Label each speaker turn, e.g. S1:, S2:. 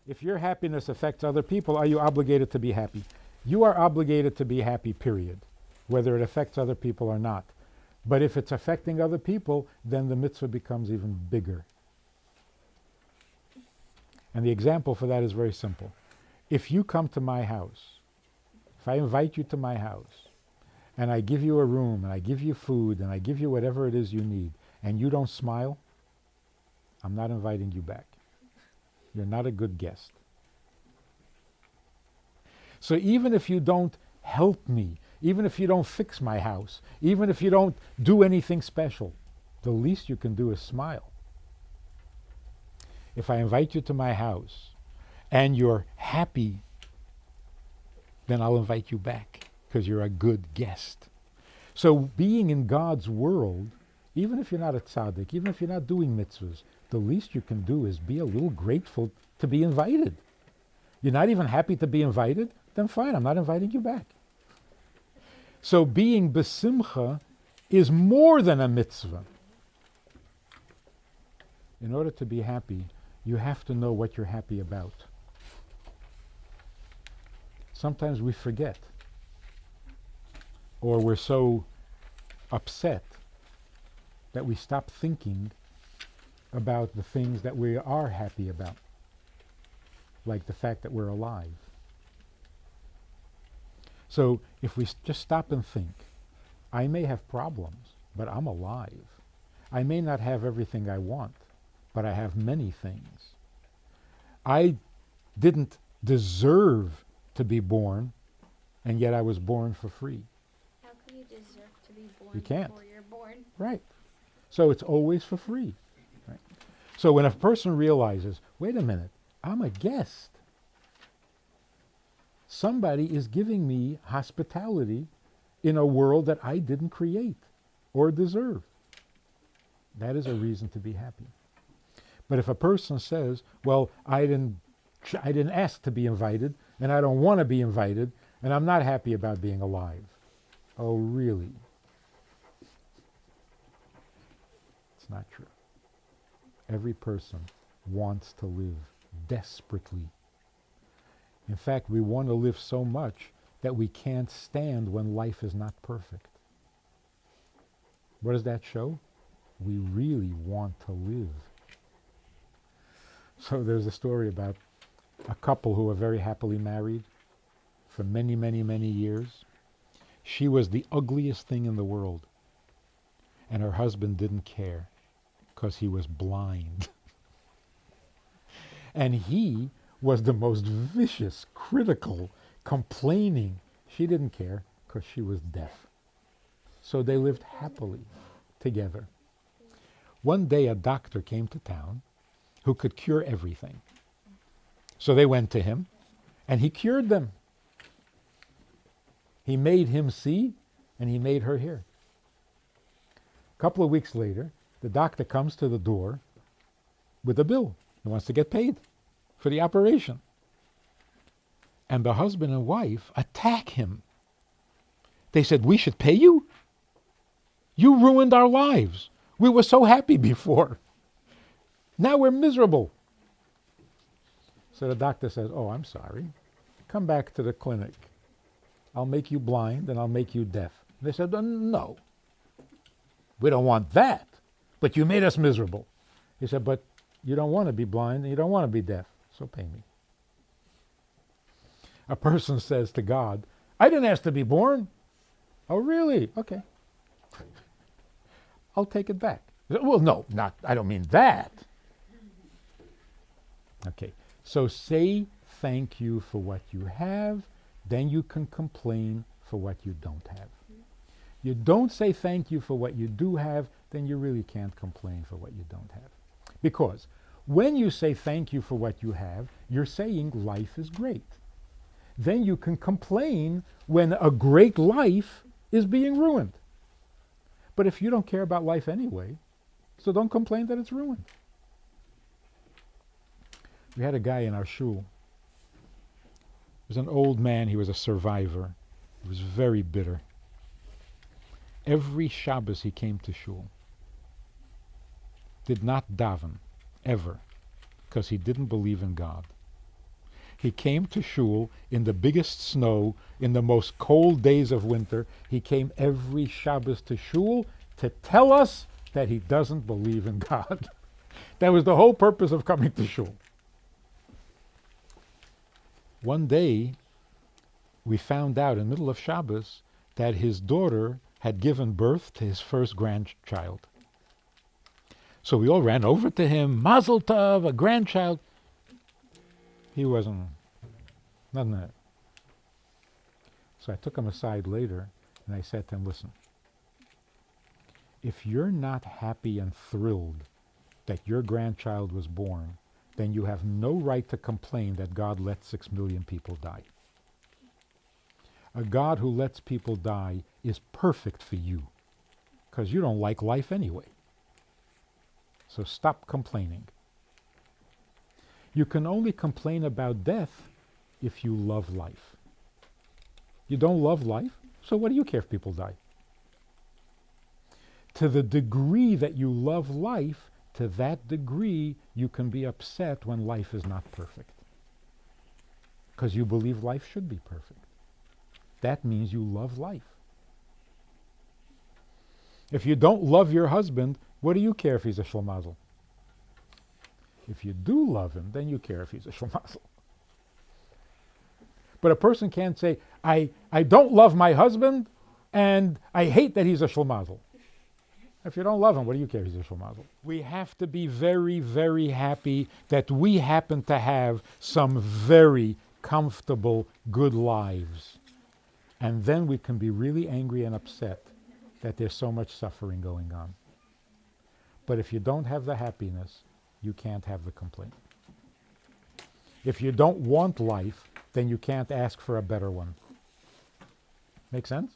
S1: If your happiness affects other people, are you obligated to be happy? You are obligated to be happy, period, whether it affects other people or not. But if it's affecting other people, then the mitzvah becomes even bigger. And the example for that is very simple. If you come to my house, if I invite you to my house, and I give you a room, and I give you food, and I give you whatever it is you need, and you don't smile, I'm not inviting you back. You're not a good guest. So even if you don't help me, even if you don't fix my house, even if you don't do anything special, the least you can do is smile. If I invite you to my house and you're happy, then I'll invite you back because you're a good guest. So being in God's world, even if you're not a tzaddik, even if you're not doing mitzvahs, the least you can do is be a little grateful to be invited. You're not even happy to be invited? Then fine, I'm not inviting you back. So being besimcha is more than a mitzvah. In order to be happy, you have to know what you're happy about. Sometimes we forget, or we're so upset that we stop thinking about the things that we are happy about, like the fact that we're alive. So if we just stop and think, I may have problems, but I'm alive. I may not have everything I want, but I have many things. I didn't deserve to be born, and yet I was born for free.
S2: How can you deserve to be born
S1: You can't.
S2: before you're born?
S1: Right. So it's always for free. Right? So when a person realizes, wait a minute, I'm a guest. Somebody is giving me hospitality in a world that I didn't create or deserve. That is a reason to be happy. But if a person says, well, I didn't ask to be invited, and I don't want to be invited, and I'm not happy about being alive. Oh, really? It's not true. Every person wants to live desperately. In fact, we want to live so much that we can't stand when life is not perfect. What does that show? We really want to live. So there's a story about a couple who were very happily married for many, many, many years. She was the ugliest thing in the world, and her husband didn't care because he was blind. And he was the most vicious, critical, complaining. She didn't care because she was deaf. So they lived happily together. One day a doctor came to town who could cure everything. So they went to him, and he cured them. He made him see, and he made her hear. A couple of weeks later, the doctor comes to the door with a bill. He wants to get paid for the operation. And the husband and wife attack him. They said, we should pay you? You ruined our lives. We were so happy before. Now we're miserable. So the doctor says, oh, I'm sorry. Come back to the clinic. I'll make you blind and I'll make you deaf. They said, no. We don't want that. But you made us miserable. He said, but you don't want to be blind and you don't want to be deaf. So pay me. A person says to God, I didn't ask to be born. Oh, really? Okay. I'll take it back. Well, no, I don't mean that. Okay. So say thank you for what you have, then you can complain for what you don't have. You don't say thank you for what you do have, then you really can't complain for what you don't have. Because when you say thank you for what you have, you're saying life is great. Then you can complain when a great life is being ruined. But if you don't care about life anyway, so don't complain that it's ruined. We had a guy in our shul. He was an old man. He was a survivor. He was very bitter. Every Shabbos he came to shul. Did not daven, ever, because he didn't believe in God. He came to shul in the biggest snow, in the most cold days of winter. He came every Shabbos to shul to tell us that he doesn't believe in God. That was the whole purpose of coming to shul. One day, we found out in the middle of Shabbos that his daughter had given birth to his first grandchild. So we all ran over to him, Mazel Tov, a grandchild. He wasn't, nothing of that. So I took him aside later and I said to him, listen, if you're not happy and thrilled that your grandchild was born, then you have no right to complain that God let 6 million people die. A God who lets people die is perfect for you, because you don't like life anyway. So stop complaining. You can only complain about death if you love life. You don't love life, so what do you care if people die? To the degree that you love life, to that degree you can be upset when life is not perfect. Because you believe life should be perfect. That means you love life. If you don't love your husband, what do you care if he's a shlemazel? If you do love him, then you care if he's a shlemazel. But a person can't say, I don't love my husband, and I hate that he's a shlemazel. If you don't love him, what do you care if he's a shlemazel? We have to be very, very happy that we happen to have some very comfortable, good lives. And then we can be really angry and upset that there's so much suffering going on. But if you don't have the happiness, you can't have the complaint. If you don't want life, then you can't ask for a better one. Make sense?